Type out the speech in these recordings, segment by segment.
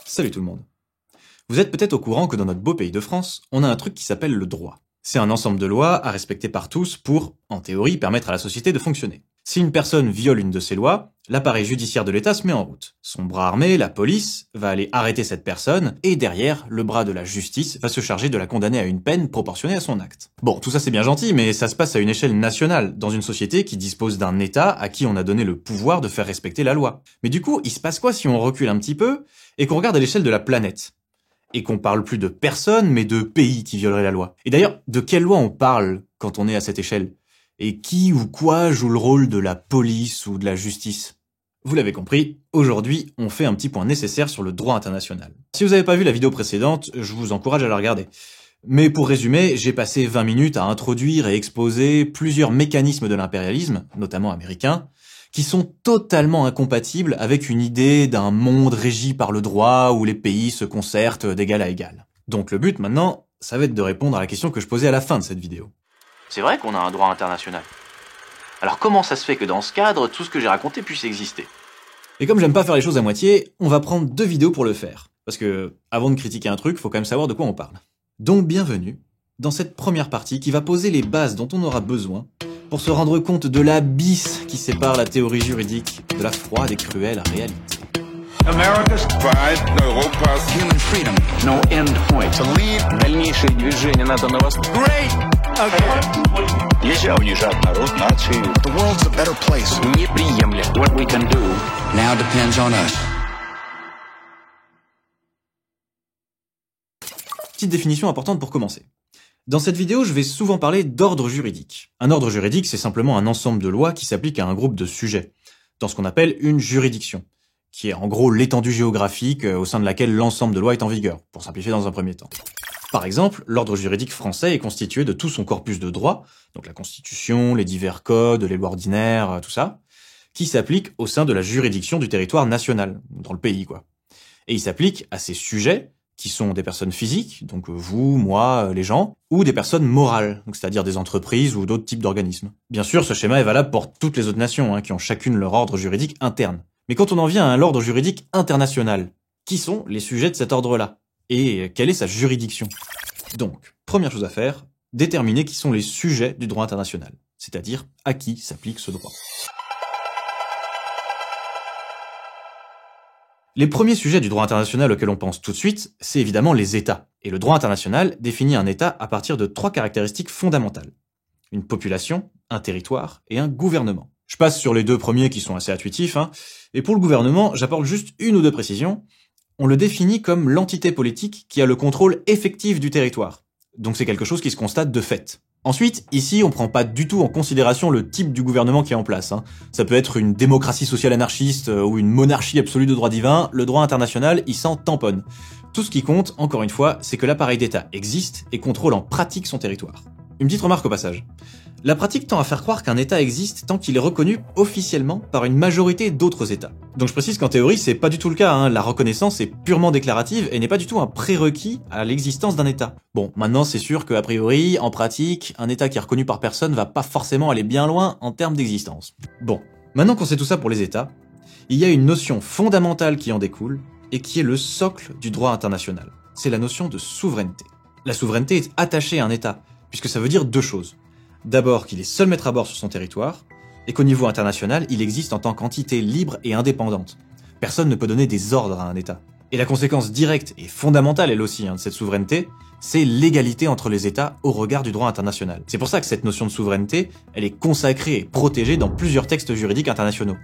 Salut tout le monde. Vous êtes peut-être au courant que dans notre beau pays de France, on a un truc qui s'appelle le droit. C'est un ensemble de lois à respecter par tous pour, en théorie, permettre à la société de fonctionner. Si une personne viole une de ces lois, l'appareil judiciaire de l'État se met en route. Son bras armé, la police, va aller arrêter cette personne, et derrière, le bras de la justice va se charger de la condamner à une peine proportionnée à son acte. Bon, tout ça c'est bien gentil, mais ça se passe à une échelle nationale, dans une société qui dispose d'un État à qui on a donné le pouvoir de faire respecter la loi. Mais du coup, il se passe quoi si on recule un petit peu, et qu'on regarde à l'échelle de la planète ? Et qu'on parle plus de personnes, mais de pays qui violeraient la loi. Et d'ailleurs, de quelle loi on parle quand on est à cette échelle ? Et qui ou quoi joue le rôle de la police ou de la justice ? Vous l'avez compris, aujourd'hui, on fait un petit point nécessaire sur le droit international. Si vous n'avez pas vu la vidéo précédente, je vous encourage à la regarder. Mais pour résumer, j'ai passé 20 minutes à introduire et exposer plusieurs mécanismes de l'impérialisme, notamment américain, qui sont totalement incompatibles avec une idée d'un monde régi par le droit où les pays se concertent d'égal à égal. Donc le but maintenant, ça va être de répondre à la question que je posais à la fin de cette vidéo. C'est vrai qu'on a un droit international. Alors comment ça se fait que dans ce cadre, tout ce que j'ai raconté puisse exister ? Et comme j'aime pas faire les choses à moitié, on va prendre 2 vidéos pour le faire. Parce que, avant de critiquer un truc, faut quand même savoir de quoi on parle. Donc bienvenue dans cette première partie qui va poser les bases dont on aura besoin pour se rendre compte de l'abysse qui sépare la théorie juridique de la froide et cruelle réalité. America's pride, Europa's human freedom, no end point. To lead дальнейшее движение НАТО на восток. Great! Okay. Нельзя унижать народ, нацию. The world's a better place. Неприемлемо. What we can do now depends on us. Petite définition importante pour commencer. Dans cette vidéo, je vais souvent parler d'ordre juridique. Un ordre juridique, c'est simplement un ensemble de lois qui s'appliquent à un groupe de sujets, dans ce qu'on appelle une juridiction, qui est en gros l'étendue géographique au sein de laquelle l'ensemble de lois est en vigueur, pour simplifier dans un premier temps. Par exemple, l'ordre juridique français est constitué de tout son corpus de droit, donc la Constitution, les divers codes, les lois ordinaires, tout ça, qui s'appliquent au sein de la juridiction du territoire national, dans le pays quoi. Et il s'applique à ces sujets, qui sont des personnes physiques, donc vous, moi, les gens, ou des personnes morales, donc c'est-à-dire des entreprises ou d'autres types d'organismes. Bien sûr, ce schéma est valable pour toutes les autres nations, qui ont chacune leur ordre juridique interne. Mais quand on en vient à l'ordre juridique international, qui sont les sujets de cet ordre-là ? Et quelle est sa juridiction ? Donc, première chose à faire, déterminer qui sont les sujets du droit international, c'est-à-dire à qui s'applique ce droit. Les premiers sujets du droit international auxquels on pense tout de suite, c'est évidemment les États. Et le droit international définit un État à partir de 3 caractéristiques fondamentales. Une population, un territoire et un gouvernement. Je passe sur les 2 premiers qui sont assez intuitifs, et pour le gouvernement, j'apporte juste 1 ou 2 précisions. On le définit comme l'entité politique qui a le contrôle effectif du territoire. Donc c'est quelque chose qui se constate de fait. Ensuite, ici, on prend pas du tout en considération le type du gouvernement qui est en place. Ça peut être une démocratie sociale anarchiste ou une monarchie absolue de droit divin, le droit international, il s'en tamponne. Tout ce qui compte, encore une fois, c'est que l'appareil d'État existe et contrôle en pratique son territoire. Une petite remarque au passage. La pratique tend à faire croire qu'un État existe tant qu'il est reconnu officiellement par une majorité d'autres États. Donc je précise qu'en théorie, c'est pas du tout le cas, La reconnaissance est purement déclarative et n'est pas du tout un prérequis à l'existence d'un État. Bon, maintenant c'est sûr qu'a priori, en pratique, un État qui est reconnu par personne va pas forcément aller bien loin en termes d'existence. Bon, maintenant qu'on sait tout ça pour les États, il y a une notion fondamentale qui en découle et qui est le socle du droit international. C'est la notion de souveraineté. La souveraineté est attachée à un État, puisque ça veut dire 2 choses. D'abord qu'il est seul maître à bord sur son territoire, et qu'au niveau international, il existe en tant qu'entité libre et indépendante. Personne ne peut donner des ordres à un État. Et la conséquence directe et fondamentale, elle aussi, de cette souveraineté, c'est l'égalité entre les États au regard du droit international. C'est pour ça que cette notion de souveraineté, elle est consacrée et protégée dans plusieurs textes juridiques internationaux,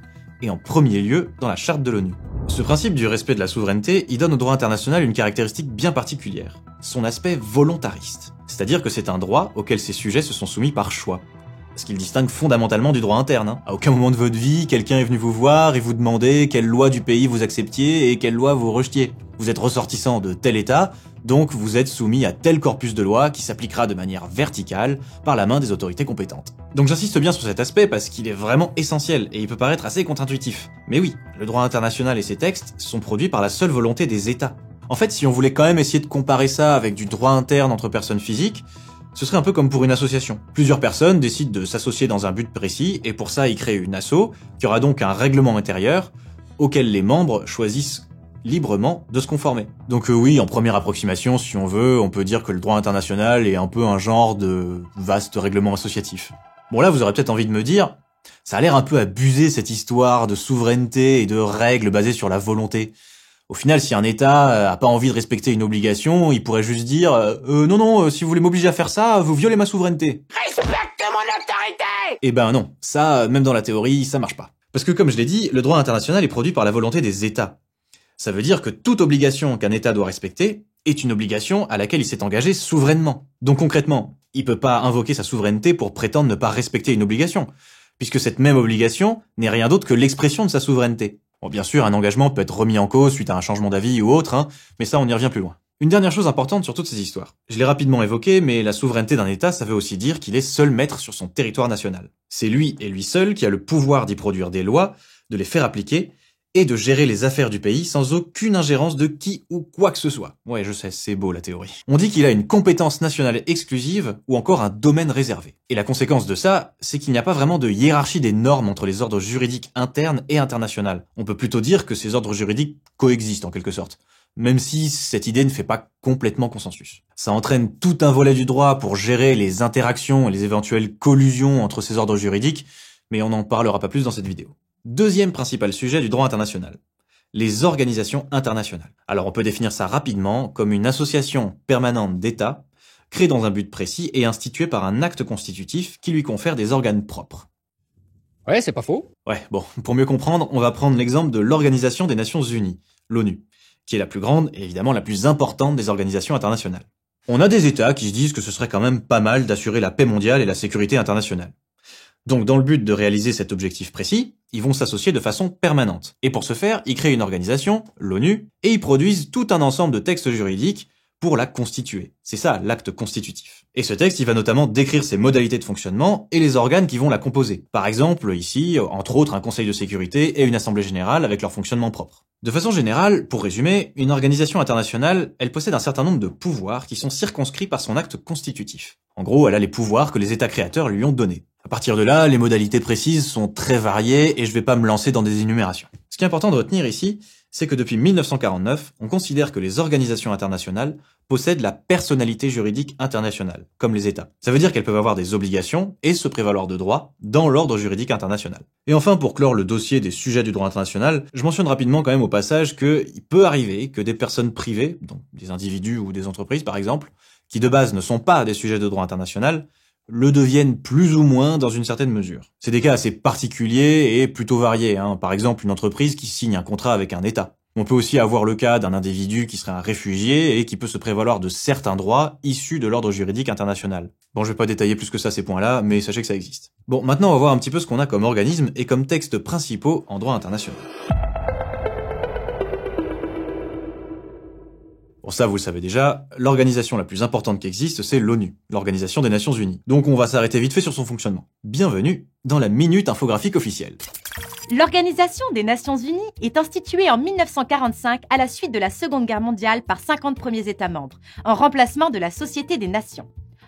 et en premier lieu dans la Charte de l'ONU. Ce principe du respect de la souveraineté, il donne au droit international une caractéristique bien particulière, son aspect volontariste. C'est-à-dire que c'est un droit auquel ces sujets se sont soumis par choix. Ce qui le distingue fondamentalement du droit interne. À aucun moment de votre vie, quelqu'un est venu vous voir et vous demander quelle loi du pays vous acceptiez et quelle loi vous rejetiez. Vous êtes ressortissant de tel État, donc vous êtes soumis à tel corpus de loi qui s'appliquera de manière verticale par la main des autorités compétentes. Donc j'insiste bien sur cet aspect parce qu'il est vraiment essentiel et il peut paraître assez contre-intuitif. Mais oui, le droit international et ses textes sont produits par la seule volonté des États. En fait, si on voulait quand même essayer de comparer ça avec du droit interne entre personnes physiques, ce serait un peu comme pour une association. Plusieurs personnes décident de s'associer dans un but précis, et pour ça, ils créent une asso, qui aura donc un règlement intérieur, auquel les membres choisissent librement de se conformer. Donc oui, en première approximation, si on veut, on peut dire que le droit international est un peu un genre de vaste règlement associatif. Bon là, vous aurez peut-être envie de me dire, ça a l'air un peu abusé cette histoire de souveraineté et de règles basées sur la volonté. Au final, si un État a pas envie de respecter une obligation, il pourrait juste dire non, si vous voulez m'obliger à faire ça, vous violez ma souveraineté. Respecte mon autorité! Eh ben non, ça, même dans la théorie, ça marche pas. Parce que comme je l'ai dit, le droit international est produit par la volonté des États. Ça veut dire que toute obligation qu'un État doit respecter est une obligation à laquelle il s'est engagé souverainement. Donc concrètement, il peut pas invoquer sa souveraineté pour prétendre ne pas respecter une obligation, puisque cette même obligation n'est rien d'autre que l'expression de sa souveraineté. Bon, bien sûr, un engagement peut être remis en cause suite à un changement d'avis ou autre, mais ça, on y revient plus loin. Une dernière chose importante sur toutes ces histoires. Je l'ai rapidement évoqué, mais la souveraineté d'un État, ça veut aussi dire qu'il est seul maître sur son territoire national. C'est lui et lui seul qui a le pouvoir d'y produire des lois, de les faire appliquer, et de gérer les affaires du pays sans aucune ingérence de qui ou quoi que ce soit. Ouais, je sais, c'est beau la théorie. On dit qu'il a une compétence nationale exclusive ou encore un domaine réservé. Et la conséquence de ça, c'est qu'il n'y a pas vraiment de hiérarchie des normes entre les ordres juridiques internes et internationaux. On peut plutôt dire que ces ordres juridiques coexistent en quelque sorte, même si cette idée ne fait pas complètement consensus. Ça entraîne tout un volet du droit pour gérer les interactions et les éventuelles collusions entre ces ordres juridiques, mais on n'en parlera pas plus dans cette vidéo. Deuxième principal sujet du droit international, les organisations internationales. Alors on peut définir ça rapidement comme une association permanente d'États, créée dans un but précis et instituée par un acte constitutif qui lui confère des organes propres. Ouais, c'est pas faux. Ouais, bon, pour mieux comprendre, on va prendre l'exemple de l'Organisation des Nations Unies, l'ONU, qui est la plus grande et évidemment la plus importante des organisations internationales. On a des États qui se disent que ce serait quand même pas mal d'assurer la paix mondiale et la sécurité internationale. Donc dans le but de réaliser cet objectif précis, ils vont s'associer de façon permanente. Et pour ce faire, ils créent une organisation, l'ONU, et ils produisent tout un ensemble de textes juridiques pour la constituer. C'est ça, l'acte constitutif. Et ce texte, il va notamment décrire ses modalités de fonctionnement et les organes qui vont la composer. Par exemple, ici, entre autres, un conseil de sécurité et une assemblée générale avec leur fonctionnement propre. De façon générale, pour résumer, une organisation internationale, elle possède un certain nombre de pouvoirs qui sont circonscrits par son acte constitutif. En gros, elle a les pouvoirs que les États créateurs lui ont donnés. À partir de là, les modalités précises sont très variées et je vais pas me lancer dans des énumérations. Ce qui est important de retenir ici, c'est que depuis 1949, on considère que les organisations internationales possèdent la personnalité juridique internationale, comme les États. Ça veut dire qu'elles peuvent avoir des obligations et se prévaloir de droits dans l'ordre juridique international. Et enfin, pour clore le dossier des sujets du droit international, je mentionne rapidement quand même au passage qu'il peut arriver que des personnes privées, donc des individus ou des entreprises par exemple, qui de base ne sont pas des sujets de droit international, le deviennent plus ou moins dans une certaine mesure. C'est des cas assez particuliers et plutôt variés, Par exemple, une entreprise qui signe un contrat avec un État. On peut aussi avoir le cas d'un individu qui serait un réfugié et qui peut se prévaloir de certains droits issus de l'ordre juridique international. Bon, je vais pas détailler plus que ça ces points-là, mais sachez que ça existe. Bon, maintenant on va voir un petit peu ce qu'on a comme organisme et comme textes principaux en droit international. Bon, ça, vous le savez déjà, l'organisation la plus importante qui existe, c'est l'ONU, l'Organisation des Nations Unies. Donc on va s'arrêter vite fait sur son fonctionnement. Bienvenue dans la Minute Infographique officielle. L'Organisation des Nations Unies est instituée en 1945 à la suite de la Seconde Guerre mondiale par 50 premiers États membres, en remplacement de la Société des Nations.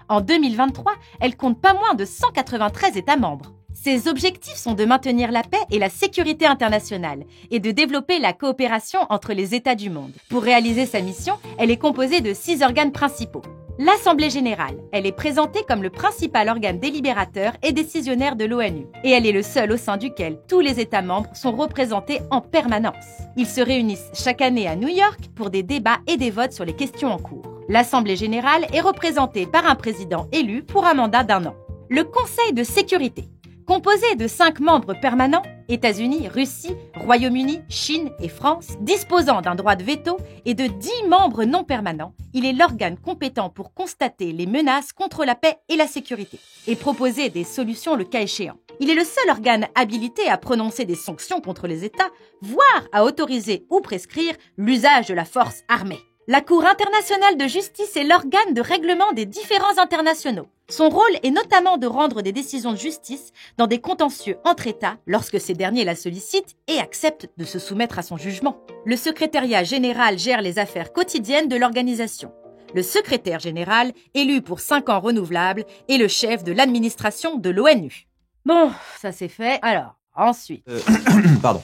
En 2023, elle compte pas moins de 193 États membres. Ses objectifs sont de maintenir la paix et la sécurité internationale et de développer la coopération entre les États du monde. Pour réaliser sa mission, elle est composée de 6 organes principaux. L'Assemblée générale, elle est présentée comme le principal organe délibérateur et décisionnaire de l'ONU, et elle est le seul au sein duquel tous les États membres sont représentés en permanence. Ils se réunissent chaque année à New York pour des débats et des votes sur les questions en cours. L'Assemblée générale est représentée par un président élu pour un mandat d'1 an. Le Conseil de sécurité, composé de 5 membres permanents, États-Unis, Russie, Royaume-Uni, Chine et France, disposant d'un droit de veto, et de 10 membres non permanents, il est l'organe compétent pour constater les menaces contre la paix et la sécurité, et proposer des solutions le cas échéant. Il est le seul organe habilité à prononcer des sanctions contre les États, voire à autoriser ou prescrire l'usage de la force armée. La Cour internationale de justice est l'organe de règlement des différends internationaux. Son rôle est notamment de rendre des décisions de justice dans des contentieux entre États lorsque ces derniers la sollicitent et acceptent de se soumettre à son jugement. Le secrétariat général gère les affaires quotidiennes de l'organisation. Le secrétaire général, élu pour 5 ans renouvelables, est le chef de l'administration de l'ONU. Bon, ça c'est fait. Alors, ensuite... Pardon.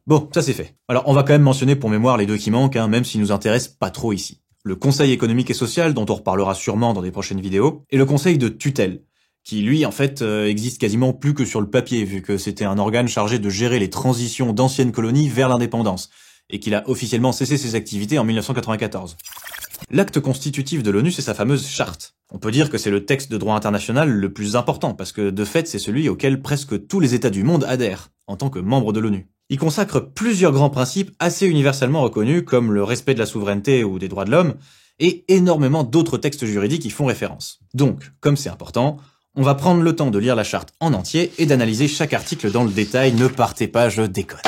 Bon, ça c'est fait. Alors on va quand même mentionner pour mémoire les deux qui manquent, même s'ils nous intéressent pas trop ici. Le Conseil économique et social, dont on reparlera sûrement dans des prochaines vidéos, et le Conseil de tutelle, qui lui en fait existe quasiment plus que sur le papier, vu que c'était un organe chargé de gérer les transitions d'anciennes colonies vers l'indépendance, et qu'il a officiellement cessé ses activités en 1994. L'acte constitutif de l'ONU, c'est sa fameuse charte. On peut dire que c'est le texte de droit international le plus important, parce que de fait c'est celui auquel presque tous les États du monde adhèrent, en tant que membres de l'ONU. Il consacre plusieurs grands principes assez universellement reconnus, comme le respect de la souveraineté ou des droits de l'homme, et énormément d'autres textes juridiques y font référence. Donc, comme c'est important, on va prendre le temps de lire la charte en entier et d'analyser chaque article dans le détail. Ne partez pas, je déconne.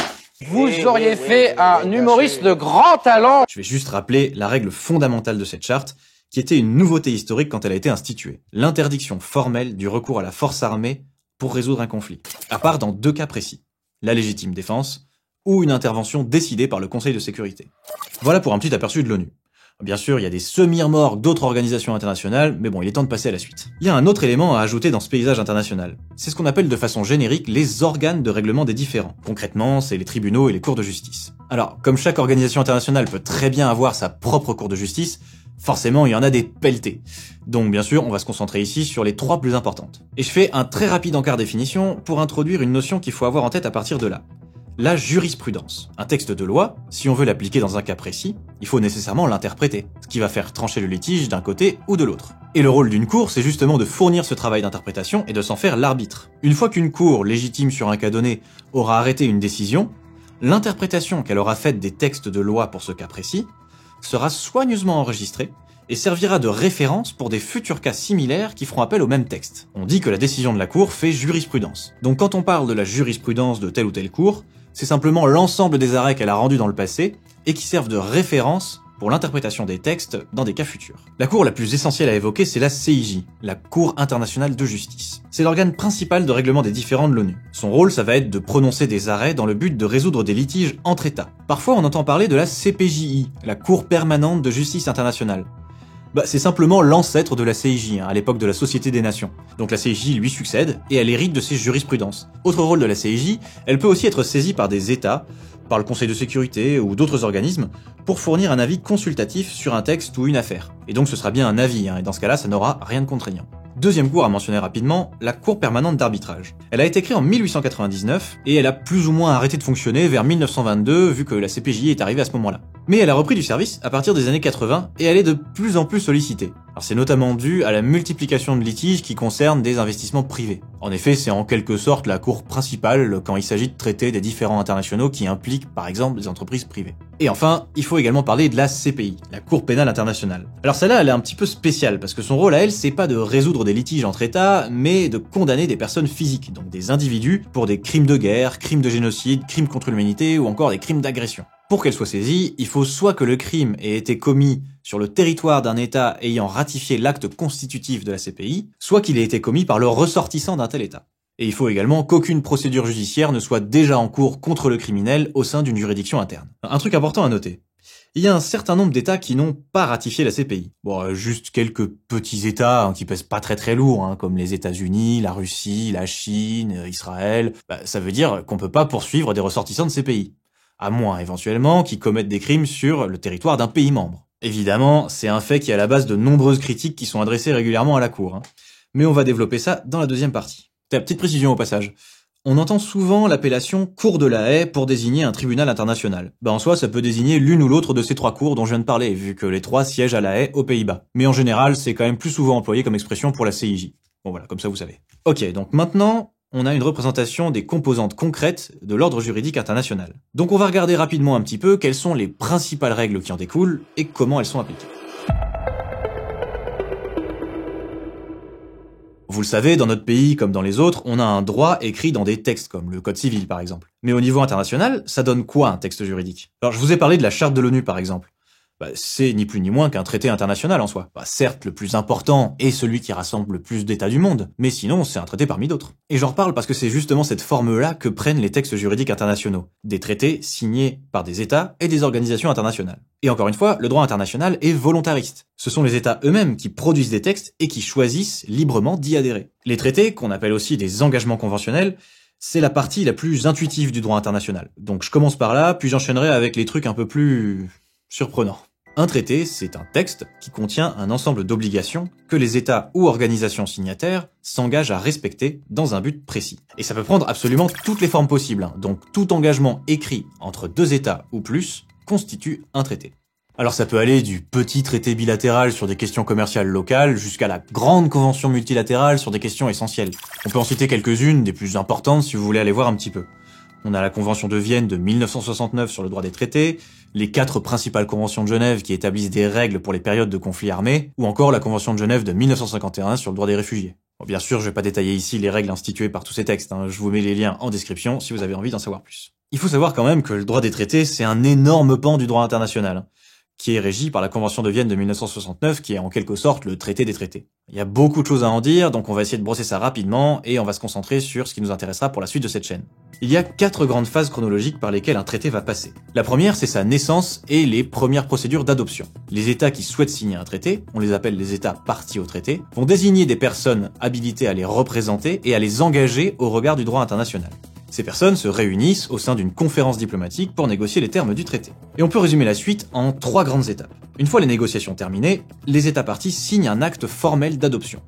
Vous auriez fait un humoriste de grand talent. Je vais juste rappeler la règle fondamentale de cette charte, qui était une nouveauté historique quand elle a été instituée. L'interdiction formelle du recours à la force armée pour résoudre un conflit. À part dans 2 cas précis. La légitime défense ou une intervention décidée par le Conseil de sécurité. Voilà pour un petit aperçu de l'ONU. Bien sûr, il y a des semi-remorques d'autres organisations internationales, mais bon, il est temps de passer à la suite. Il y a un autre élément à ajouter dans ce paysage international. C'est ce qu'on appelle de façon générique les organes de règlement des différends. Concrètement, c'est les tribunaux et les cours de justice. Alors, comme chaque organisation internationale peut très bien avoir sa propre cour de justice, forcément, il y en a des pelletés. Donc, bien sûr, on va se concentrer ici sur les 3 plus importantes. Et je fais un très rapide encart définition pour introduire une notion qu'il faut avoir en tête à partir de là. La jurisprudence. Un texte de loi, si on veut l'appliquer dans un cas précis, il faut nécessairement l'interpréter, ce qui va faire trancher le litige d'un côté ou de l'autre. Et le rôle d'une cour, c'est justement de fournir ce travail d'interprétation et de s'en faire l'arbitre. Une fois qu'une cour, légitime sur un cas donné, aura arrêté une décision, l'interprétation qu'elle aura faite des textes de loi pour ce cas précis sera soigneusement enregistrée et servira de référence pour des futurs cas similaires qui feront appel au même texte. On dit que la décision de la cour fait jurisprudence. Donc quand on parle de la jurisprudence de telle ou telle cour, c'est simplement l'ensemble des arrêts qu'elle a rendus dans le passé et qui servent de référence pour l'interprétation des textes dans des cas futurs. La cour la plus essentielle à évoquer, c'est la CIJ, la Cour internationale de justice. C'est l'organe principal de règlement des différends de l'ONU. Son rôle, ça va être de prononcer des arrêts dans le but de résoudre des litiges entre États. Parfois, on entend parler de la CPJI, la Cour permanente de justice internationale. C'est simplement l'ancêtre de la CIJ, à l'époque de la Société des Nations. Donc la CIJ lui succède, et elle hérite de ses jurisprudences. Autre rôle de la CIJ, elle peut aussi être saisie par des États, par le Conseil de sécurité ou d'autres organismes, pour fournir un avis consultatif sur un texte ou une affaire. Et donc ce sera bien un avis, et dans ce cas-là, ça n'aura rien de contraignant. Deuxième cour à mentionner rapidement, la Cour permanente d'arbitrage. Elle a été créée en 1899, et elle a plus ou moins arrêté de fonctionner vers 1922, vu que la CPJ est arrivée à ce moment-là. Mais elle a repris du service à partir des années 80, et elle est de plus en plus sollicitée. Alors c'est notamment dû à la multiplication de litiges qui concernent des investissements privés. En effet, c'est en quelque sorte la cour principale quand il s'agit de traiter des différends internationaux qui impliquent par exemple des entreprises privées. Et enfin, il faut également parler de la CPI, la Cour pénale internationale. Alors celle-là, elle est un petit peu spéciale, parce que son rôle à elle, c'est pas de résoudre des litiges entre États, mais de condamner des personnes physiques, donc des individus, pour des crimes de guerre, crimes de génocide, crimes contre l'humanité ou encore des crimes d'agression. Pour qu'elle soit saisie, il faut soit que le crime ait été commis sur le territoire d'un État ayant ratifié l'acte constitutif de la CPI, soit qu'il ait été commis par le ressortissant d'un tel État. Et il faut également qu'aucune procédure judiciaire ne soit déjà en cours contre le criminel au sein d'une juridiction interne. Un truc important à noter. Il y a un certain nombre d'États qui n'ont pas ratifié la CPI. Juste quelques petits États qui pèsent pas très lourd, comme les États-Unis, la Russie, la Chine, Israël. Ça veut dire qu'on peut pas poursuivre des ressortissants de ces pays. À moins éventuellement qu'ils commettent des crimes sur le territoire d'un pays membre. Évidemment, c'est un fait qui est à la base de nombreuses critiques qui sont adressées régulièrement à la Cour. Mais on va développer ça dans la deuxième partie. Petite précision au passage. On entend souvent l'appellation Cour de la Haye pour désigner un tribunal international. En soi, ça peut désigner l'une ou l'autre de ces 3 cours dont je viens de parler, vu que les 3 siègent à la Haye aux Pays-Bas. Mais en général, c'est quand même plus souvent employé comme expression pour la CIJ. Bon voilà, comme ça vous savez. Ok, donc maintenant, on a une représentation des composantes concrètes de l'ordre juridique international. Donc on va regarder rapidement un petit peu quelles sont les principales règles qui en découlent et comment elles sont appliquées. Vous le savez, dans notre pays comme dans les autres, on a un droit écrit dans des textes comme le Code civil par exemple. Mais au niveau international, ça donne quoi un texte juridique? Alors je vous ai parlé de la Charte de l'ONU par exemple. C'est ni plus ni moins qu'un traité international en soi. Certes, le plus important est celui qui rassemble le plus d'États du monde, mais sinon, c'est un traité parmi d'autres. Et j'en reparle parce que c'est justement cette forme-là que prennent les textes juridiques internationaux. Des traités signés par des États et des organisations internationales. Et encore une fois, le droit international est volontariste. Ce sont les États eux-mêmes qui produisent des textes et qui choisissent librement d'y adhérer. Les traités, qu'on appelle aussi des engagements conventionnels, c'est la partie la plus intuitive du droit international. Donc je commence par là, puis j'enchaînerai avec les trucs un peu plus surprenants. Un traité, c'est un texte qui contient un ensemble d'obligations que les États ou organisations signataires s'engagent à respecter dans un but précis. Et ça peut prendre absolument toutes les formes possibles, hein. Donc tout engagement écrit entre deux États ou plus constitue un traité. Alors ça peut aller du petit traité bilatéral sur des questions commerciales locales jusqu'à la grande convention multilatérale sur des questions essentielles. On peut en citer quelques-unes des plus importantes si vous voulez aller voir un petit peu. On a la Convention de Vienne de 1969 sur le droit des traités, les 4 principales conventions de Genève qui établissent des règles pour les périodes de conflits armés, ou encore la Convention de Genève de 1951 sur le droit des réfugiés. Bon, bien sûr, je vais pas détailler ici les règles instituées par tous ces textes, hein. Je vous mets les liens en description si vous avez envie d'en savoir plus. Il faut savoir quand même que le droit des traités, c'est un énorme pan du droit international, qui est régi par la Convention de Vienne de 1969, qui est en quelque sorte le traité des traités. Il y a beaucoup de choses à en dire, donc on va essayer de brosser ça rapidement, et on va se concentrer sur ce qui nous intéressera pour la suite de cette chaîne. Il y a 4 grandes phases chronologiques par lesquelles un traité va passer. La première, c'est sa naissance et les premières procédures d'adoption. Les États qui souhaitent signer un traité, on les appelle les États parties au traité, vont désigner des personnes habilitées à les représenter et à les engager au regard du droit international. Ces personnes se réunissent au sein d'une conférence diplomatique pour négocier les termes du traité. Et on peut résumer la suite en 3 grandes étapes. Une fois les négociations terminées, les États parties signent un acte formel d'adoption.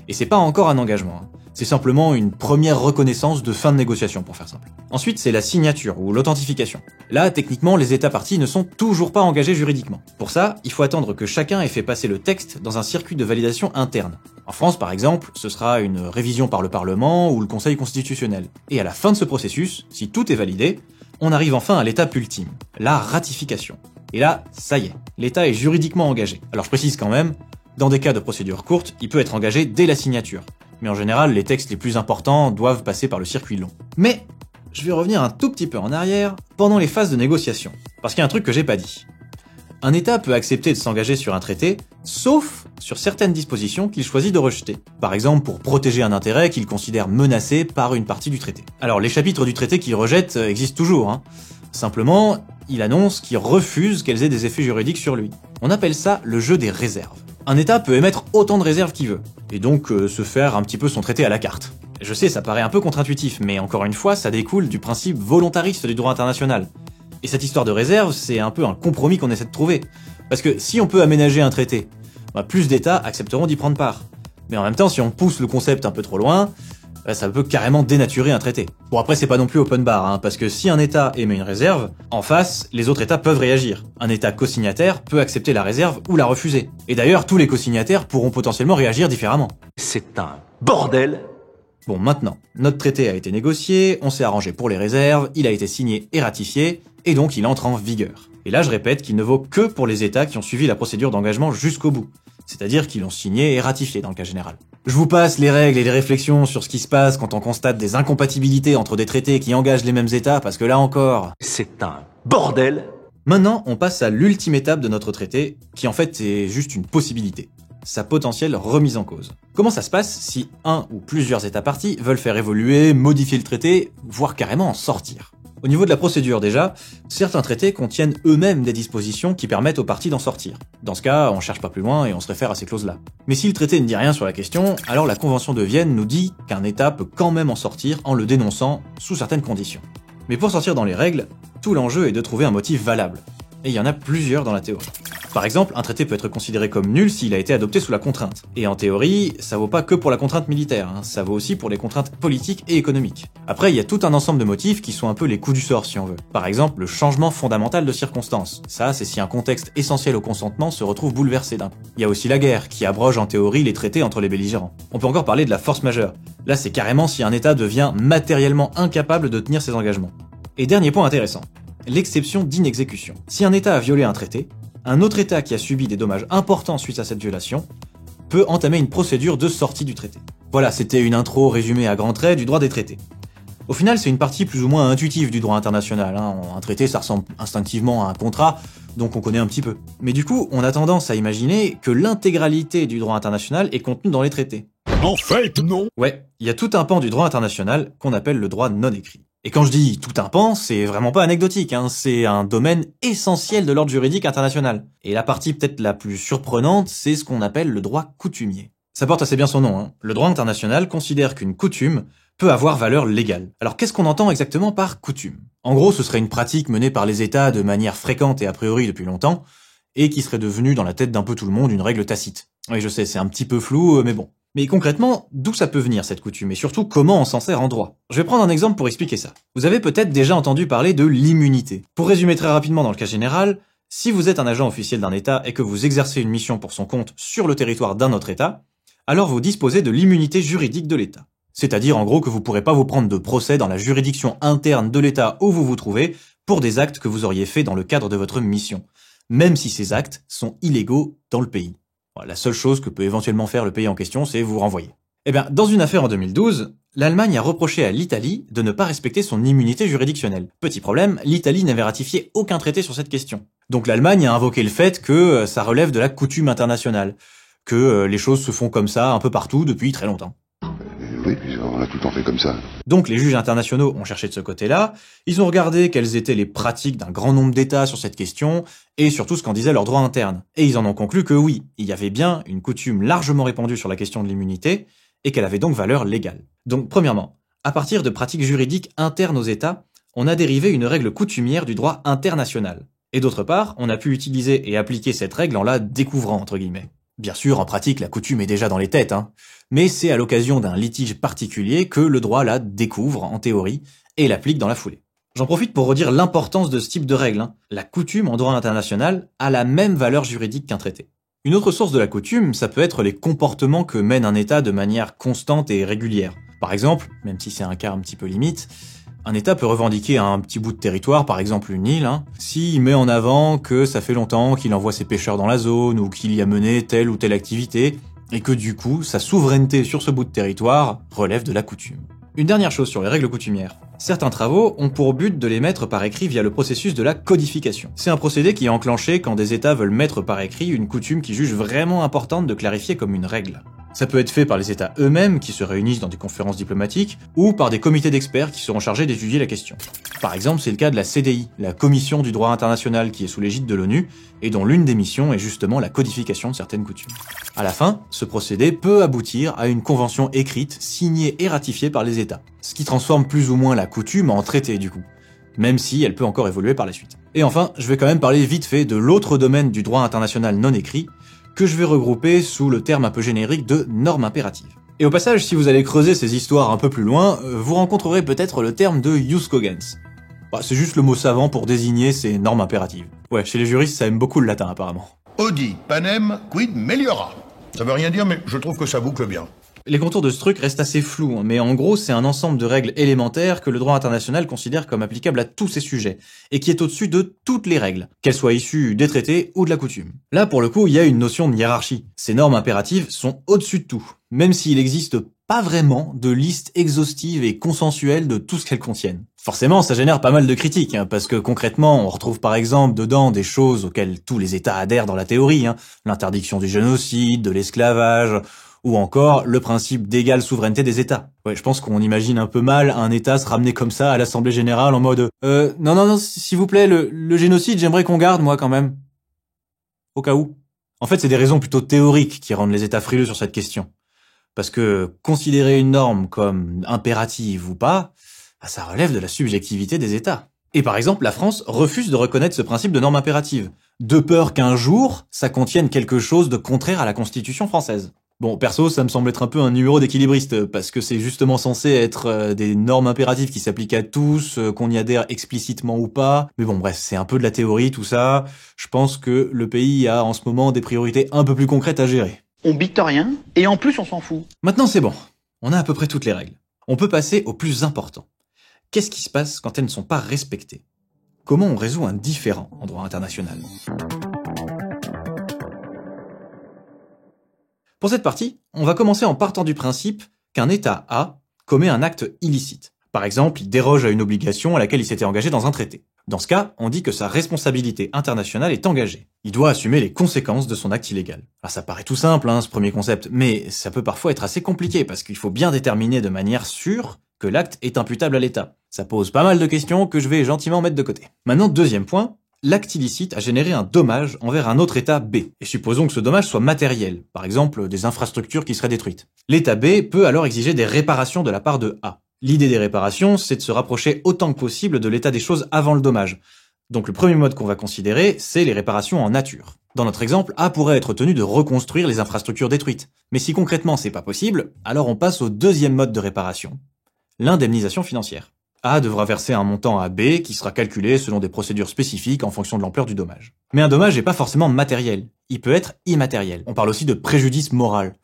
Et c'est pas encore un engagement, hein. C'est simplement une première reconnaissance de fin de négociation, pour faire simple. Ensuite, c'est la signature ou l'authentification. Là, techniquement, les États parties ne sont toujours pas engagés juridiquement. Pour ça, il faut attendre que chacun ait fait passer le texte dans un circuit de validation interne. En France, par exemple, ce sera une révision par le Parlement ou le Conseil constitutionnel. Et à la fin de ce processus, si tout est validé, on arrive enfin à l'étape ultime, la ratification. Et là, ça y est, l'État est juridiquement engagé. Alors je précise quand même, dans des cas de procédure courte, il peut être engagé dès la signature. Mais en général, les textes les plus importants doivent passer par le circuit long. Mais, je vais revenir un tout petit peu en arrière, pendant les phases de négociation. Parce qu'il y a un truc que j'ai pas dit. Un État peut accepter de s'engager sur un traité, sauf sur certaines dispositions qu'il choisit de rejeter. Par exemple, pour protéger un intérêt qu'il considère menacé par une partie du traité. Alors, les chapitres du traité qu'il rejette existent toujours, hein. Simplement, il annonce qu'il refuse qu'elles aient des effets juridiques sur lui. On appelle ça le jeu des réserves. Un État peut émettre autant de réserves qu'il veut, et donc se faire un petit peu son traité à la carte. Je sais, ça paraît un peu contre-intuitif, mais encore une fois, ça découle du principe volontariste du droit international. Et cette histoire de réserve, c'est un peu un compromis qu'on essaie de trouver. Parce que si on peut aménager un traité, plus d'États accepteront d'y prendre part. Mais en même temps, si on pousse le concept un peu trop loin, ça peut carrément dénaturer un traité. Bon, après, c'est pas non plus open bar, hein, parce que si un État émet une réserve, en face, les autres États peuvent réagir. Un État co-signataire peut accepter la réserve ou la refuser. Et d'ailleurs, tous les co-signataires pourront potentiellement réagir différemment. C'est un bordel. Bon, maintenant, notre traité a été négocié, on s'est arrangé pour les réserves, il a été signé et ratifié, et donc il entre en vigueur. Et là, je répète qu'il ne vaut que pour les États qui ont suivi la procédure d'engagement jusqu'au bout. C'est-à-dire qu'ils l'ont signé et ratifié dans le cas général. Je vous passe les règles et les réflexions sur ce qui se passe quand on constate des incompatibilités entre des traités qui engagent les mêmes États, parce que là encore... C'est un bordel. Maintenant, on passe à l'ultime étape de notre traité, qui en fait est juste une possibilité. Sa potentielle remise en cause. Comment ça se passe si un ou plusieurs États parties veulent faire évoluer, modifier le traité, voire carrément en sortir ? Au niveau de la procédure déjà, certains traités contiennent eux-mêmes des dispositions qui permettent aux parties d'en sortir. Dans ce cas, on cherche pas plus loin et on se réfère à ces clauses-là. Mais si le traité ne dit rien sur la question, alors la Convention de Vienne nous dit qu'un État peut quand même en sortir en le dénonçant sous certaines conditions. Mais pour sortir dans les règles, tout l'enjeu est de trouver un motif valable. Et il y en a plusieurs dans la théorie. Par exemple, un traité peut être considéré comme nul s'il a été adopté sous la contrainte. Et en théorie, ça vaut pas que pour la contrainte militaire, hein, ça vaut aussi pour les contraintes politiques et économiques. Après, il y a tout un ensemble de motifs qui sont un peu les coups du sort si on veut. Par exemple, le changement fondamental de circonstances. Ça, c'est si un contexte essentiel au consentement se retrouve bouleversé d'un coup. Il y a aussi la guerre, qui abroge en théorie les traités entre les belligérants. On peut encore parler de la force majeure. Là, c'est carrément si un État devient matériellement incapable de tenir ses engagements. Et dernier point intéressant, l'exception d'inexécution. Si un État a violé un traité, un autre État qui a subi des dommages importants suite à cette violation peut entamer une procédure de sortie du traité. Voilà, c'était une intro résumée à grands traits du droit des traités. Au final, c'est une partie plus ou moins intuitive du droit international, hein. Un traité, ça ressemble instinctivement à un contrat, donc on connaît un petit peu. Mais du coup, on a tendance à imaginer que l'intégralité du droit international est contenue dans les traités. En fait, non. Ouais, il y a tout un pan du droit international qu'on appelle le droit non écrit. Et quand je dis tout un pan, c'est vraiment pas anecdotique, hein, c'est un domaine essentiel de l'ordre juridique international. Et la partie peut-être la plus surprenante, c'est ce qu'on appelle le droit coutumier. Ça porte assez bien son nom, hein. Le droit international considère qu'une coutume peut avoir valeur légale. Alors qu'est-ce qu'on entend exactement par coutume? En gros, ce serait une pratique menée par les États de manière fréquente et a priori depuis longtemps, et qui serait devenue dans la tête d'un peu tout le monde une règle tacite. Oui, je sais, c'est un petit peu flou, mais bon. Mais concrètement, d'où ça peut venir cette coutume, et surtout comment on s'en sert en droit? Je vais prendre un exemple pour expliquer ça. Vous avez peut-être déjà entendu parler de l'immunité. Pour résumer très rapidement dans le cas général, si vous êtes un agent officiel d'un État et que vous exercez une mission pour son compte sur le territoire d'un autre État, alors vous disposez de l'immunité juridique de l'État. C'est-à-dire en gros que vous pourrez pas vous prendre de procès dans la juridiction interne de l'État où vous vous trouvez pour des actes que vous auriez faits dans le cadre de votre mission, même si ces actes sont illégaux dans le pays. Voilà, la seule chose que peut éventuellement faire le pays en question, c'est vous renvoyer. Eh bien, dans une affaire en 2012, l'Allemagne a reproché à l'Italie de ne pas respecter son immunité juridictionnelle. Petit problème, l'Italie n'avait ratifié aucun traité sur cette question. Donc l'Allemagne a invoqué le fait que ça relève de la coutume internationale, que les choses se font comme ça un peu partout depuis très longtemps. Oui, puis on a tout le temps fait comme ça. Donc les juges internationaux ont cherché de ce côté-là, ils ont regardé quelles étaient les pratiques d'un grand nombre d'États sur cette question, et surtout ce qu'en disait leur droit interne. Et ils en ont conclu que oui, il y avait bien une coutume largement répandue sur la question de l'immunité, et qu'elle avait donc valeur légale. Donc premièrement, à partir de pratiques juridiques internes aux États, on a dérivé une règle coutumière du droit international. Et d'autre part, on a pu utiliser et appliquer cette règle en la découvrant, entre guillemets. Bien sûr, en pratique, la coutume est déjà dans les têtes, mais c'est à l'occasion d'un litige particulier que le droit la découvre, en théorie, et l'applique dans la foulée. J'en profite pour redire l'importance de ce type de règle. La coutume en droit international a la même valeur juridique qu'un traité. Une autre source de la coutume, ça peut être les comportements que mène un État de manière constante et régulière. Par exemple, même si c'est un cas un petit peu limite, un État peut revendiquer un petit bout de territoire, par exemple une île, s'il met en avant que ça fait longtemps qu'il envoie ses pêcheurs dans la zone ou qu'il y a mené telle ou telle activité, et que du coup, sa souveraineté sur ce bout de territoire relève de la coutume. Une dernière chose sur les règles coutumières. Certains travaux ont pour but de les mettre par écrit via le processus de la codification. C'est un procédé qui est enclenché quand des États veulent mettre par écrit une coutume qu'ils jugent vraiment importante de clarifier comme une règle. Ça peut être fait par les États eux-mêmes qui se réunissent dans des conférences diplomatiques ou par des comités d'experts qui seront chargés d'étudier la question. Par exemple, c'est le cas de la CDI, la Commission du droit international qui est sous l'égide de l'ONU et dont l'une des missions est justement la codification de certaines coutumes. À la fin, ce procédé peut aboutir à une convention écrite, signée et ratifiée par les États, ce qui transforme plus ou moins la coutume en traité du coup, même si elle peut encore évoluer par la suite. Et enfin, je vais quand même parler vite fait de l'autre domaine du droit international non écrit, que je vais regrouper sous le terme un peu générique de normes impératives. Et au passage, si vous allez creuser ces histoires un peu plus loin, vous rencontrerez peut-être le terme de jus cogens. C'est juste le mot savant pour désigner ces normes impératives. Ouais, chez les juristes, ça aime beaucoup le latin apparemment. Audi, panem, quid meliora. Ça veut rien dire, mais je trouve que ça boucle bien. Les contours de ce truc restent assez flous, mais en gros, c'est un ensemble de règles élémentaires que le droit international considère comme applicables à tous ces sujets, et qui est au-dessus de toutes les règles, qu'elles soient issues des traités ou de la coutume. Là, pour le coup, il y a une notion de hiérarchie. Ces normes impératives sont au-dessus de tout, même s'il n'existe pas vraiment de liste exhaustive et consensuelle de tout ce qu'elles contiennent. Forcément, ça génère pas mal de critiques, parce que concrètement, on retrouve par exemple dedans des choses auxquelles tous les États adhèrent dans la théorie, l'interdiction du génocide, de l'esclavage, ou encore le principe d'égale souveraineté des États. Ouais, je pense qu'on imagine un peu mal un État se ramener comme ça à l'Assemblée Générale en mode non, s'il vous plaît, le génocide, j'aimerais qu'on garde, moi, quand même. Au cas où. En fait, c'est des raisons plutôt théoriques qui rendent les États frileux sur cette question. Parce que considérer une norme comme impérative ou pas, ça relève de la subjectivité des États. Et par exemple, la France refuse de reconnaître ce principe de norme impérative, de peur qu'un jour, ça contienne quelque chose de contraire à la Constitution française. Bon, perso, ça me semble être un peu un numéro d'équilibriste, parce que c'est justement censé être des normes impératives qui s'appliquent à tous, qu'on y adhère explicitement ou pas. Mais bon, bref, c'est un peu de la théorie, tout ça. Je pense que le pays a en ce moment des priorités un peu plus concrètes à gérer. On bite rien, et en plus on s'en fout. Maintenant, c'est bon. On a à peu près toutes les règles. On peut passer au plus important. Qu'est-ce qui se passe quand elles ne sont pas respectées? Comment on résout un différend en droit international? Pour cette partie, on va commencer en partant du principe qu'un État A commet un acte illicite. Par exemple, il déroge à une obligation à laquelle il s'était engagé dans un traité. Dans ce cas, on dit que sa responsabilité internationale est engagée. Il doit assumer les conséquences de son acte illégal. Alors ça paraît tout simple, ce premier concept, mais ça peut parfois être assez compliqué parce qu'il faut bien déterminer de manière sûre que l'acte est imputable à l'État. Ça pose pas mal de questions que je vais gentiment mettre de côté. Maintenant, deuxième point. L'acte illicite a généré un dommage envers un autre État B. Et supposons que ce dommage soit matériel, par exemple des infrastructures qui seraient détruites. L'État B peut alors exiger des réparations de la part de A. L'idée des réparations, c'est de se rapprocher autant que possible de l'état des choses avant le dommage. Donc le premier mode qu'on va considérer, c'est les réparations en nature. Dans notre exemple, A pourrait être tenu de reconstruire les infrastructures détruites. Mais si concrètement c'est pas possible, alors on passe au deuxième mode de réparation, l'indemnisation financière. A devra verser un montant à B qui sera calculé selon des procédures spécifiques en fonction de l'ampleur du dommage. Mais un dommage n'est pas forcément matériel, il peut être immatériel. On parle aussi de préjudice moral.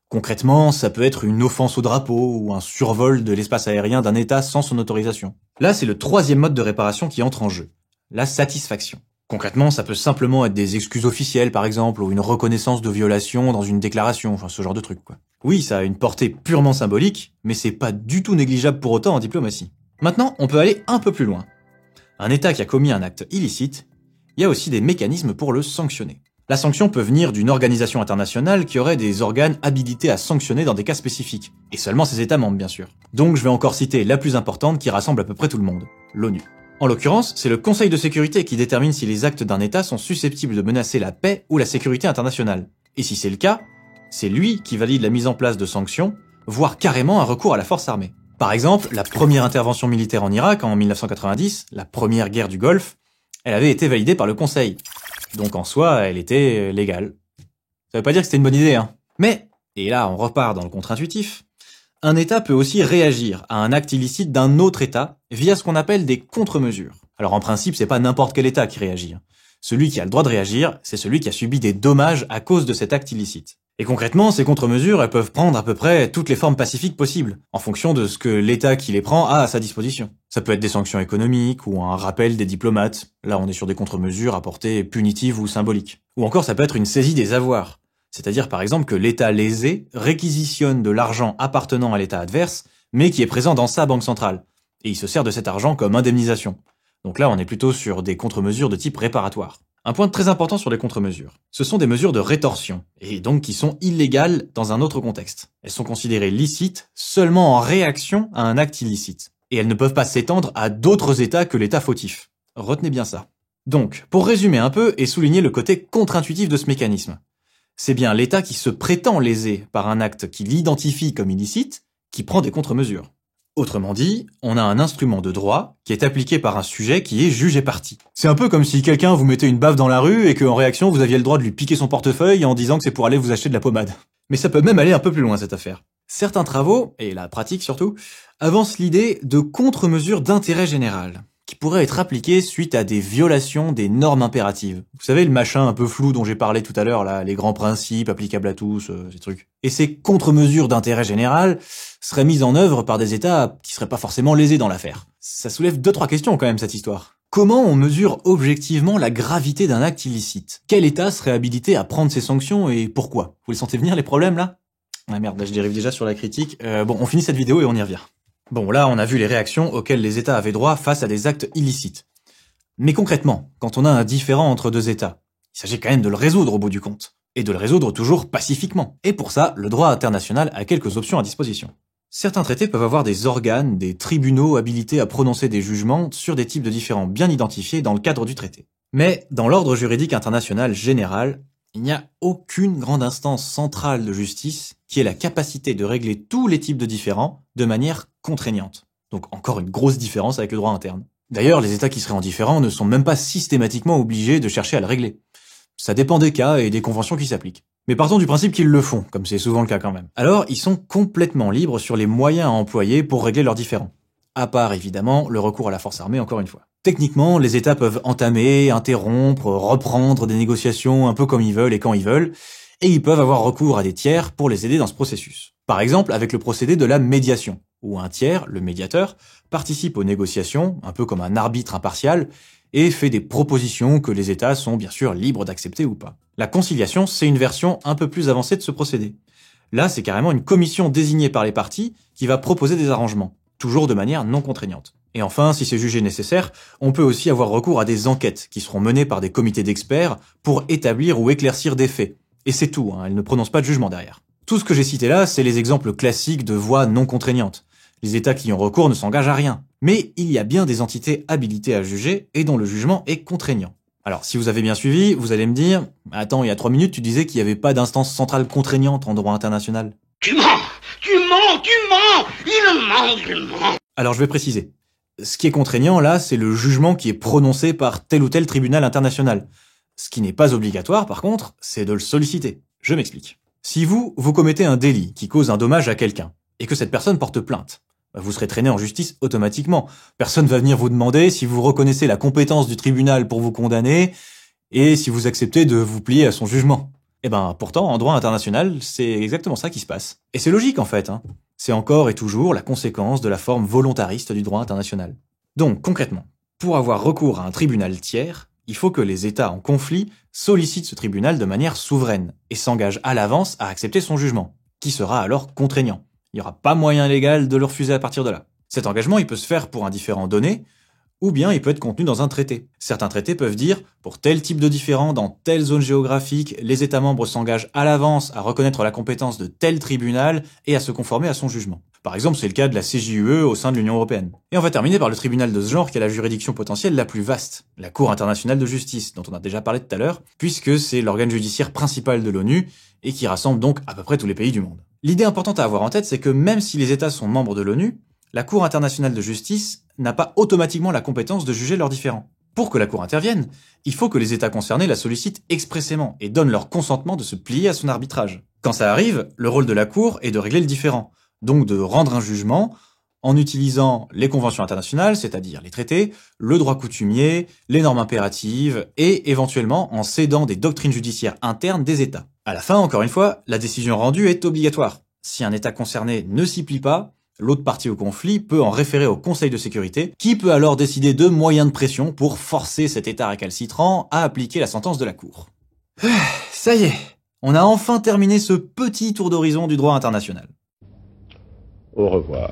Concrètement, ça peut être une offense au drapeau ou un survol de l'espace aérien d'un État sans son autorisation. Là, c'est le troisième mode de réparation qui entre en jeu, la satisfaction. Concrètement, ça peut simplement être des excuses officielles par exemple, ou une reconnaissance de violation dans une déclaration, enfin ce genre de truc quoi. Oui, ça a une portée purement symbolique, mais c'est pas du tout négligeable pour autant en diplomatie. Maintenant, on peut aller un peu plus loin. Un État qui a commis un acte illicite, il y a aussi des mécanismes pour le sanctionner. La sanction peut venir d'une organisation internationale qui aurait des organes habilités à sanctionner dans des cas spécifiques, et seulement ses États membres bien sûr. Donc je vais encore citer la plus importante qui rassemble à peu près tout le monde, l'ONU. En l'occurrence, c'est le Conseil de sécurité qui détermine si les actes d'un État sont susceptibles de menacer la paix ou la sécurité internationale. Et si c'est le cas, c'est lui qui valide la mise en place de sanctions, voire carrément un recours à la force armée. Par exemple, la première intervention militaire en Irak en 1990, la première guerre du Golfe, elle avait été validée par le Conseil. Donc en soi, elle était légale. Ça veut pas dire que c'était une bonne idée, hein. Mais, et là on repart dans le contre-intuitif, un État peut aussi réagir à un acte illicite d'un autre État via ce qu'on appelle des contre-mesures. Alors en principe, c'est pas n'importe quel État qui réagit. Celui qui a le droit de réagir, c'est celui qui a subi des dommages à cause de cet acte illicite. Et concrètement, ces contre-mesures, elles peuvent prendre à peu près toutes les formes pacifiques possibles, en fonction de ce que l'État qui les prend a à sa disposition. Ça peut être des sanctions économiques, ou un rappel des diplomates. Là, on est sur des contre-mesures à portée punitive ou symbolique. Ou encore, ça peut être une saisie des avoirs. C'est-à-dire, par exemple, que l'État lésé réquisitionne de l'argent appartenant à l'État adverse, mais qui est présent dans sa banque centrale. Et il se sert de cet argent comme indemnisation. Donc là, on est plutôt sur des contre-mesures de type réparatoire. Un point très important sur les contre-mesures. Ce sont des mesures de rétorsion, et donc qui sont illégales dans un autre contexte. Elles sont considérées licites seulement en réaction à un acte illicite. Et elles ne peuvent pas s'étendre à d'autres États que l'État fautif. Retenez bien ça. Donc, pour résumer un peu et souligner le côté contre-intuitif de ce mécanisme, c'est bien l'État qui se prétend lésé par un acte qui l'identifie comme illicite, qui prend des contre-mesures. Autrement dit, on a un instrument de droit qui est appliqué par un sujet qui est juge et partie. C'est un peu comme si quelqu'un vous mettait une baffe dans la rue et qu'en réaction vous aviez le droit de lui piquer son portefeuille en disant que c'est pour aller vous acheter de la pommade. Mais ça peut même aller un peu plus loin cette affaire. Certains travaux, et la pratique surtout, avancent l'idée de contre-mesures d'intérêt général, qui pourraient être appliquées suite à des violations des normes impératives. Vous savez, le machin un peu flou dont j'ai parlé tout à l'heure, là, les grands principes applicables à tous, ces trucs. Et ces contre-mesures d'intérêt général seraient mises en œuvre par des États qui seraient pas forcément lésés dans l'affaire. Ça soulève 2-3 questions quand même, cette histoire. Comment on mesure objectivement la gravité d'un acte illicite? Quel État serait habilité à prendre ces sanctions et pourquoi? Vous les sentez venir les problèmes là? Ah merde, là je dérive déjà sur la critique. Bon, on finit cette vidéo et on y revient. Bon, là on a vu les réactions auxquelles les États avaient droit face à des actes illicites. Mais concrètement, quand on a un différend entre deux États, il s'agit quand même de le résoudre au bout du compte. Et de le résoudre toujours pacifiquement. Et pour ça, le droit international a quelques options à disposition. Certains traités peuvent avoir des organes, des tribunaux habilités à prononcer des jugements sur des types de différends bien identifiés dans le cadre du traité. Mais dans l'ordre juridique international général, il n'y a aucune grande instance centrale de justice qui ait la capacité de régler tous les types de différends de manière contraignante. Donc encore une grosse différence avec le droit interne. D'ailleurs, les États qui seraient en différend ne sont même pas systématiquement obligés de chercher à le régler. Ça dépend des cas et des conventions qui s'appliquent. Mais partons du principe qu'ils le font, comme c'est souvent le cas quand même. Alors, ils sont complètement libres sur les moyens à employer pour régler leurs différends. À part, évidemment, le recours à la force armée, encore une fois. Techniquement, les États peuvent entamer, interrompre, reprendre des négociations un peu comme ils veulent et quand ils veulent, et ils peuvent avoir recours à des tiers pour les aider dans ce processus. Par exemple, avec le procédé de la médiation, où un tiers, le médiateur, participe aux négociations, un peu comme un arbitre impartial, et fait des propositions que les États sont bien sûr libres d'accepter ou pas. La conciliation, c'est une version un peu plus avancée de ce procédé. Là, c'est carrément une commission désignée par les parties qui va proposer des arrangements, toujours de manière non contraignante. Et enfin, si c'est jugé nécessaire, on peut aussi avoir recours à des enquêtes qui seront menées par des comités d'experts pour établir ou éclaircir des faits. Et c'est tout, elles ne prononcent pas de jugement derrière. Tout ce que j'ai cité là, c'est les exemples classiques de voies non contraignantes. Les États qui y ont recours ne s'engagent à rien. Mais il y a bien des entités habilitées à juger et dont le jugement est contraignant. Alors, si vous avez bien suivi, vous allez me dire « Attends, il y a 3 minutes, tu disais qu'il n'y avait pas d'instance centrale contraignante en droit international. » Tu mens, il ment. Alors je vais préciser. Ce qui est contraignant là, c'est le jugement qui est prononcé par tel ou tel tribunal international. Ce qui n'est pas obligatoire par contre, c'est de le solliciter. Je m'explique. Si vous commettez un délit qui cause un dommage à quelqu'un, et que cette personne porte plainte, vous serez traîné en justice automatiquement. Personne va venir vous demander si vous reconnaissez la compétence du tribunal pour vous condamner, et si vous acceptez de vous plier à son jugement. Eh ben, pourtant, en droit international, c'est exactement ça qui se passe. Et c'est logique, en fait, hein. C'est encore et toujours la conséquence de la forme volontariste du droit international. Donc, concrètement, pour avoir recours à un tribunal tiers, il faut que les États en conflit sollicitent ce tribunal de manière souveraine et s'engagent à l'avance à accepter son jugement, qui sera alors contraignant. Il n'y aura pas moyen légal de le refuser à partir de là. Cet engagement, il peut se faire pour un différend donné, ou bien il peut être contenu dans un traité. Certains traités peuvent dire, pour tel type de différend dans telle zone géographique, les États membres s'engagent à l'avance à reconnaître la compétence de tel tribunal et à se conformer à son jugement. Par exemple, c'est le cas de la CJUE au sein de l'Union européenne. Et on va terminer par le tribunal de ce genre qui a la juridiction potentielle la plus vaste, la Cour internationale de justice, dont on a déjà parlé tout à l'heure, puisque c'est l'organe judiciaire principal de l'ONU et qui rassemble donc à peu près tous les pays du monde. L'idée importante à avoir en tête, c'est que même si les États sont membres de l'ONU, la Cour internationale de justice n'a pas automatiquement la compétence de juger leurs différends. Pour que la Cour intervienne, il faut que les États concernés la sollicitent expressément et donnent leur consentement de se plier à son arbitrage. Quand ça arrive, le rôle de la Cour est de régler le différend, donc de rendre un jugement en utilisant les conventions internationales, c'est-à-dire les traités, le droit coutumier, les normes impératives et éventuellement en cédant des doctrines judiciaires internes des États. À la fin, encore une fois, la décision rendue est obligatoire. Si un État concerné ne s'y plie pas, l'autre partie au conflit peut en référer au Conseil de sécurité, qui peut alors décider de moyens de pression pour forcer cet État récalcitrant à appliquer la sentence de la Cour. Ça y est, on a enfin terminé ce petit tour d'horizon du droit international. Au revoir.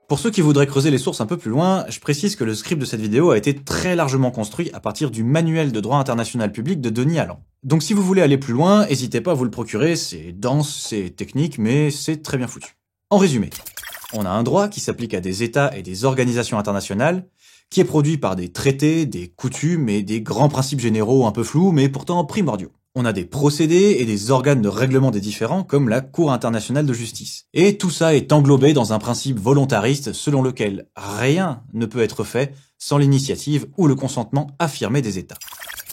Pour ceux qui voudraient creuser les sources un peu plus loin, je précise que le script de cette vidéo a été très largement construit à partir du manuel de droit international public de Denis Allan. Donc si vous voulez aller plus loin, n'hésitez pas à vous le procurer, c'est dense, c'est technique, mais c'est très bien foutu. En résumé, on a un droit qui s'applique à des États et des organisations internationales, qui est produit par des traités, des coutumes et des grands principes généraux un peu flous, mais pourtant primordiaux. On a des procédés et des organes de règlement des différends comme la Cour internationale de justice. Et tout ça est englobé dans un principe volontariste selon lequel rien ne peut être fait sans l'initiative ou le consentement affirmé des États.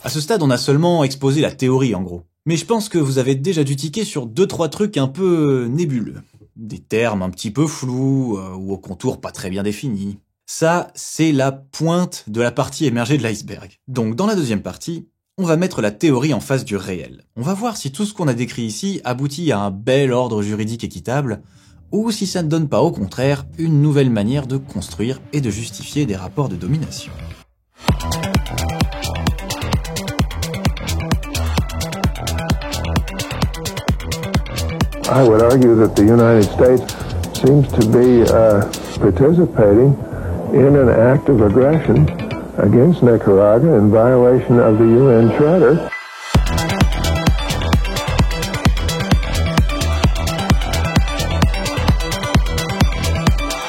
À ce stade, on a seulement exposé la théorie en gros. Mais je pense que vous avez déjà dû tiquer sur 2-3 trucs un peu nébuleux. Des termes un petit peu flous ou au contour pas très bien définis. Ça, c'est la pointe de la partie émergée de l'iceberg. Donc dans la deuxième partie, on va mettre la théorie en face du réel. On va voir si tout ce qu'on a décrit ici aboutit à un bel ordre juridique équitable, ou si ça ne donne pas au contraire une nouvelle manière de construire et de justifier des rapports de domination. I would argue that the United States seems to be participating in an act of aggression against Nicaragua in violation of the UN Charter.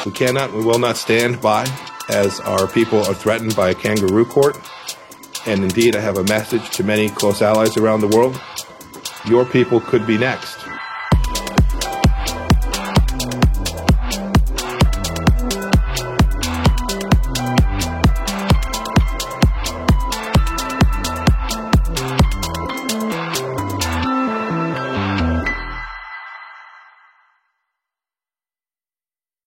We cannot, we will not stand by as our people are threatened by a kangaroo court. And indeed, I have a message to many close allies around the world. Your people could be next.